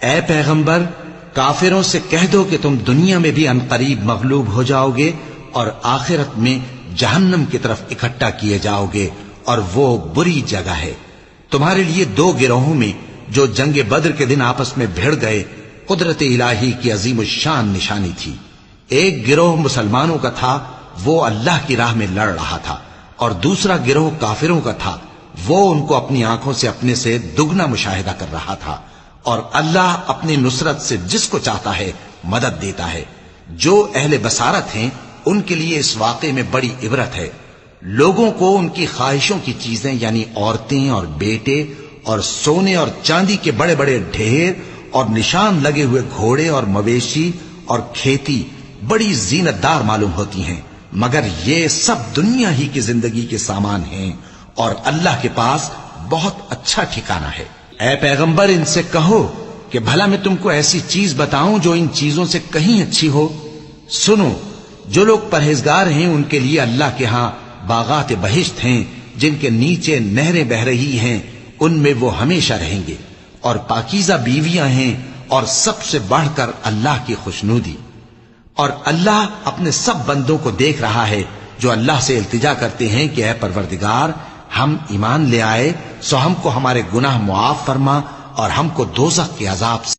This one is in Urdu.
اے پیغمبر، کافروں سے کہہ دو کہ تم دنیا میں بھی عنقریب مغلوب ہو جاؤ گے اور آخرت میں جہنم کی طرف اکٹھا کیے جاؤ گے، اور وہ بری جگہ ہے۔ تمہارے لیے دو گروہوں میں جو جنگ بدر کے دن آپس میں بھڑ گئے قدرت الہی کی عظیم الشان نشانی تھی۔ ایک گروہ مسلمانوں کا تھا، وہ اللہ کی راہ میں لڑ رہا تھا، اور دوسرا گروہ کافروں کا تھا، وہ ان کو اپنی آنکھوں سے اپنے سے دگنا مشاہدہ کر رہا تھا۔ اور اللہ اپنی نصرت سے جس کو چاہتا ہے مدد دیتا ہے۔ جو اہل بصارت ہیں ان کے لیے اس واقعے میں بڑی عبرت ہے۔ لوگوں کو ان کی خواہشوں کی چیزیں یعنی عورتیں اور بیٹے اور سونے اور چاندی کے بڑے بڑے ڈھیر اور نشان لگے ہوئے گھوڑے اور مویشی اور کھیتی بڑی زینت دار معلوم ہوتی ہیں، مگر یہ سب دنیا ہی کی زندگی کے سامان ہیں، اور اللہ کے پاس بہت اچھا ٹھکانہ ہے۔ اے پیغمبر، ان سے کہو کہ بھلا میں تم کو ایسی چیز بتاؤں جو ان چیزوں سے کہیں اچھی ہو۔ سنو، جو لوگ پرہیزگار ہیں ان کے لیے اللہ کے ہاں باغات بہشت ہیں جن کے نیچے نہریں بہ رہی ہیں، ان میں وہ ہمیشہ رہیں گے، اور پاکیزہ بیویاں ہیں، اور سب سے بڑھ کر اللہ کی خوشنودی۔ اور اللہ اپنے سب بندوں کو دیکھ رہا ہے جو اللہ سے التجا کرتے ہیں کہ اے پروردگار، ہم ایمان لے آئے سو ہم کو ہمارے گناہ معاف فرما اور ہم کو دوزخ کے عذاب سے